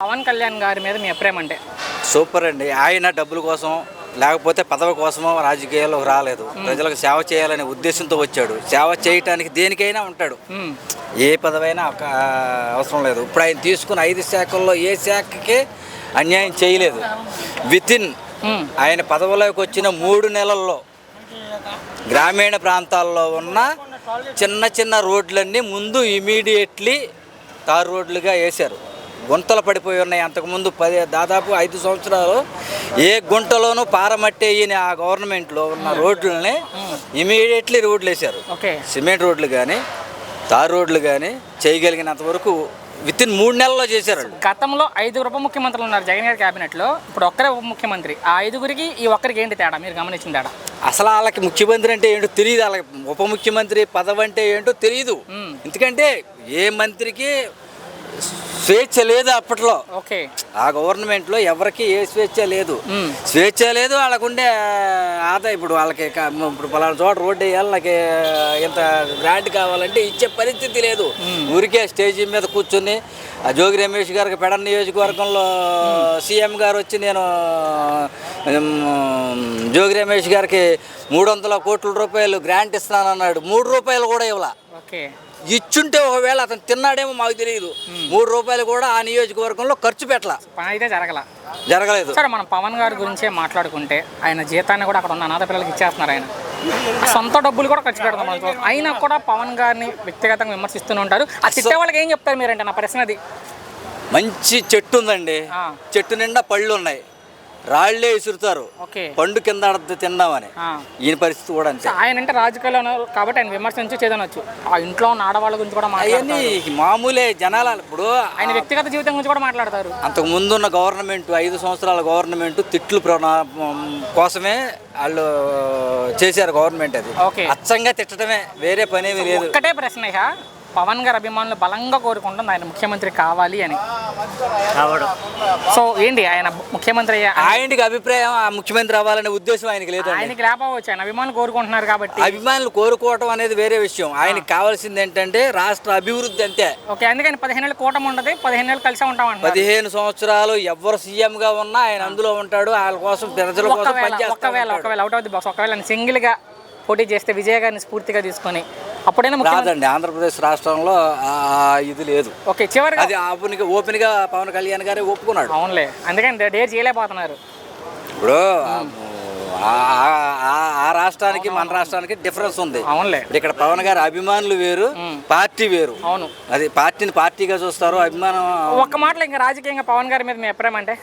పవన్ కళ్యాణ్ గారి మీద మీ అభిప్రాయం అంటే? సూపర్ అండి. ఆయన డబ్బుల కోసం లేకపోతే పదవి కోసమో రాజకీయాల్లోకి రాలేదు. ప్రజలకు సేవ చేయాలనే ఉద్దేశంతో వచ్చాడు. సేవ చేయటానికి దేనికైనా ఉంటాడు. ఏ పదవైనా అవసరం లేదు. ఇప్పుడు ఆయన తీసుకున్న 5 శాఖల్లో ఏ శాఖకి అన్యాయం చేయలేదు. వితిన్ ఆయన పదవిలోకి వచ్చిన 3 నెలల్లో గ్రామీణ ప్రాంతాల్లో ఉన్న చిన్న చిన్న రోడ్లన్నీ ముందు ఇమీడియట్లీ తారు రోడ్లుగా వేశారు. గుంతలు పడిపోయి ఉన్నాయి. అంతకుముందు దాదాపు 5 సంవత్సరాలు ఏ గుంటలోనూ పారమట్టేయని ఆ గవర్నమెంట్లో ఉన్న రోడ్లని ఇమీడియట్లీ రోడ్లు వేశారు. సిమెంట్ రోడ్లు కానీ తారు రోడ్లు కానీ చేయగలిగినంత వరకు వితిన్ 3 నెలల్లో చేశారు. గతంలో 5 ఉప ముఖ్యమంత్రులు ఉన్నారు జగన్ గారి క్యాబినెట్లో. ఇప్పుడు ఒక్కరే ఉప ముఖ్యమంత్రి. ఆ 5గురికి ఈ ఒక్కరికి ఏంటి తేడా మీరు గమనించిన తేడా? అసలు వాళ్ళకి ముఖ్యమంత్రి అంటే ఏంటో తెలియదు. వాళ్ళకి ఉప ముఖ్యమంత్రి పదవి అంటే ఏంటో తెలియదు. ఎందుకంటే ఏ మంత్రికి స్వేచ్ఛ లేదు అప్పట్లో. ఆ గవర్నమెంట్లో ఎవరికి ఏ స్వేచ్ఛ లేదు. స్వేచ్ఛ లేదు. వాళ్ళకుండే ఆదాయం ఇప్పుడు వాళ్ళకి ఇప్పుడు పలానా చోట రోడ్డు వేయాలి, నాకు ఇంత గ్రాంట్ కావాలంటే ఇచ్చే పరిస్థితి లేదు. ఊరికే స్టేజీ మీద కూర్చుని ఆ జోగి రమేష్ గారికి పెడ నియోజకవర్గంలో సీఎం గారు వచ్చి నేను జోగి రమేష్ గారికి 300 కోట్ల రూపాయలు గ్రాంట్ ఇస్తున్నానన్నాడు. 3 రూపాయలు కూడా ఇవ్వాల. ఇచ్చుంటే ఒకవేళ అతను తిన్నాడేమో మాకు తెలియదు. 3 రూపాయలు కూడా ఆ నియోజకవర్గంలో ఖర్చు పెట్టాల. పని అయితే జరగలేదు. సరే, మనం పవన్ గారి గురించే మాట్లాడుకుంటే ఆయన జీతాన్ని కూడా అక్కడ ఉన్న అనాథ పిల్లలకి ఇచ్చేస్తున్నారు. ఆయన సొంత డబ్బులు కూడా ఖర్చు పెడతాం. అయినా కూడా పవన్ గారిని వ్యక్తిగతంగా విమర్శిస్తూనే ఉంటారు. ఆ తిట్టే వాళ్ళకి ఏం చెప్తారు మీరంటే? నా ప్రశ్న అది. మంచి చెట్టు ఉందండి, చెట్టు నిండా పళ్ళు ఉన్నాయి, రాళ్లే విసురుతారు, పండు కింద తిందామని. ఈయన పరిస్థితి కూడా అంతే. ఆయన అంటే రాజకీయాల్లో ఉన్నారు కాబట్టి ఆయన విమర్శించి చేదనొచ్చు. ఆ ఇంట్లో ఉన్న ఆడవాళ్ళ గురించి కూడా అవన్నీ మామూలే. జనాల ఇప్పుడు ఆయన వ్యక్తిగత జీవితం గురించి కూడా మాట్లాడతారు. అంతకు ముందున్న గవర్నమెంట్ 5 సంవత్సరాల గవర్నమెంట్ తిట్లు కోసమే వాళ్ళు చేశారు గవర్నమెంట్. అది అచ్చంగా తిట్టడమే, వేరే పనేమీ లేదు. ఒక్కటే ప్రశ్న, పవన్ గారి అభిమానులు బలంగా కోరుకుంటుంది ఆయన ముఖ్యమంత్రి కావాలి అని. సో ఏంటి ఆయన ముఖ్యమంత్రి? ఆయనకి అభిప్రాయం ముఖ్యమంత్రి అవ్వాలనే ఉద్దేశం ఆయనకి లేదు. ఆయనకి లేకపోవచ్చు, ఆయన అభిమానులు కోరుకుంటున్నారు కాబట్టి. అభిమానులు కోరుకోవటం అనేది వేరే విషయం. ఆయనకి కావాల్సింది ఏంటంటే రాష్ట్ర అభివృద్ధి అంతే. అందుకని 15 ఏళ్ళ కూటమి ఉంటుంది, 15 ఏళ్ళు కలిసే ఉంటాం. 15 సంవత్సరాలు ఎవరు సీఎంగా ఉన్నా ఆయన అందులో ఉంటాడు. వాళ్ళ కోసం, ప్రజల కోసం పనిచేస్తాడు. ఒకవేళ అవుట్ ఆఫ్ ది బాక్స్ ఒకవేళ సింగిల్ గా పోటీ చేస్తే విజయ్ గారిని స్ఫూర్తిగా తీసుకొని అప్పుడైనా రాదండి. ఆంధ్రప్రదేశ్ రాష్ట్రంలో ఇది లేదు. చివరిగా అది ఓపెన్ గా పవన్ కళ్యాణ్ గారే ఒప్పుకున్నాడు. అవునులే, అందుకని డేర్ చేయలేకపోతున్నారు. ఇప్పుడు ఆ రాష్ట్రానికి మన రాష్ట్రానికి డిఫరెన్స్ ఉంది. అవునులే, ఇక్కడ పవన్ గారి అభిమానులు వేరు, పార్టీ వేరు. అవును, అది పార్టీని పార్టీగా చూస్తారు. అభిమానం ఒక్క మాటలో ఇంకా రాజకీయంగా పవన్ గారి మీద మీ అభిప్రాయం అంటే?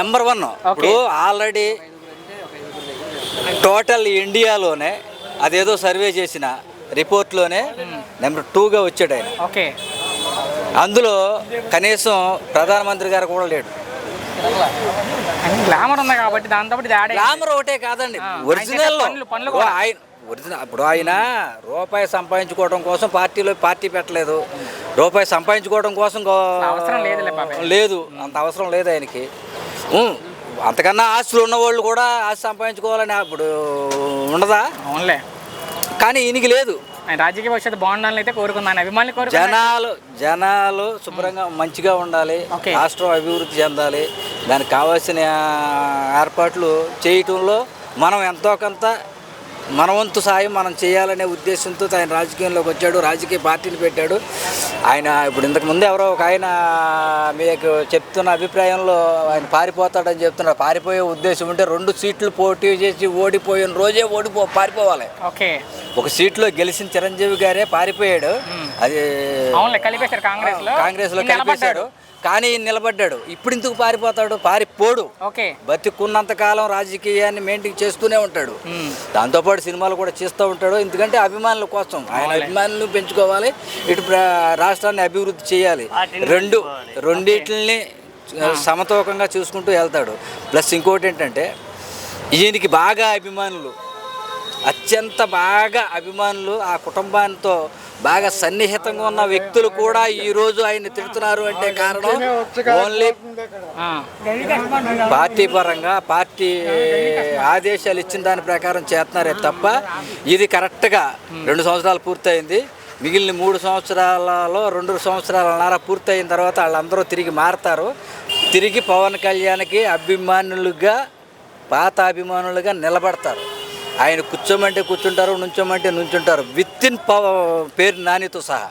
నెంబర్ 1. ఇప్పుడు ఆల్రెడీ టోటల్ ఇండియాలోనే అదేదో సర్వే చేసిన రిపోర్ట్లోనే నెంబర్ 2గా వచ్చాడు ఆయన. అందులో కనీసం ప్రధానమంత్రి గారు కూడా లేడు. గ్లామర్ ఉంది కాబట్టి దాంతో గ్లామర్ ఒకటే కాదండి, ఒరిజినల్. ఇప్పుడు ఆయన రూపాయి సంపాదించుకోవడం కోసం పార్టీ పెట్టలేదు. రూపాయి సంపాదించుకోవడం కోసం లేదు, అంత అవసరం లేదు ఆయనకి. అంతకన్నా ఆస్తులు ఉన్నవాళ్ళు కూడా ఆస్తి సంపాదించుకోవాలని అప్పుడు ఉండదా? అవునులే, కానీ ఈయనకి లేదు. రాజకీయ భవిష్యత్తు బాగుండాలని అయితే కోరుకున్నాను. అభిమానులు జనాలు శుభ్రంగా మంచిగా ఉండాలి, రాష్ట్రం అభివృద్ధి చెందాలి. దానికి కావాల్సిన ఏర్పాట్లు చేయటంలో మనం ఎంతో కొంత మన వంతు సాయం మనం చేయాలనే ఉద్దేశంతో ఆయన రాజకీయంలోకి వచ్చాడు. రాజకీయ పార్టీని పెట్టాడు. ఆయన ఇప్పుడు ఇంతకుముందు ఎవరో ఒక ఆయన మీకు చెప్తున్న అభిప్రాయంలో ఆయన పారిపోతాడని చెప్తున్నారు. పారిపోయే ఉద్దేశం ఉంటే 2 సీట్లు పోటీ చేసి ఓడిపోయిన రోజే పారిపోవాలి. ఒక సీట్లో గెలిచిన చిరంజీవి గారే పారిపోయాడు. అది కాంగ్రెస్ లో కలిపేశాడు, కానీ నిలబడ్డాడు. ఇప్పుడు ఇందుకు పారిపోతాడు? పారిపోడు. బతికున్నంత కాలం రాజకీయాన్ని మెయింటైన్ చేస్తూనే ఉంటాడు. దాంతోపాటు సినిమాలు కూడా చేస్తూ ఉంటాడు. ఎందుకంటే అభిమానుల కోసం, ఆయన అభిమానులు పెంచుకోవాలి, ఇటు రాష్ట్రాన్ని అభివృద్ధి చేయాలి. రెండిటిని సమతూకంగా చూసుకుంటూ వెళ్తాడు. ప్లస్ ఇంకోటి ఏంటంటే ఈయనకి బాగా అభిమానులు, అత్యంత బాగా అభిమానులు, ఆ కుటుంబాంతో బాగా సన్నిహితంగా ఉన్న వ్యక్తులు కూడా ఈరోజు ఆయన తిడుతున్నారు అంటే కారణం ఓన్లీ పార్టీ పరంగా, పార్టీ ఆదేశాలు ఇచ్చిన దాని ప్రకారం చేస్తున్నారే తప్ప ఇది కరెక్ట్గా 2 సంవత్సరాలు పూర్తయింది. మిగిలిన 3 సంవత్సరాలలో 2 సంవత్సరాలన్నర పూర్తయిన తర్వాత వాళ్ళందరూ తిరిగి మారతారు. తిరిగి పవన్ కళ్యాణ్కి అభిమానులుగా పాత అభిమానులుగా నిలబడతారు. ఆయన కూర్చోమంటే కూర్చుంటారు, నుంచోమంటే నుంచుంటారు. విత్ ఇన్ పేరు నానితో సహా.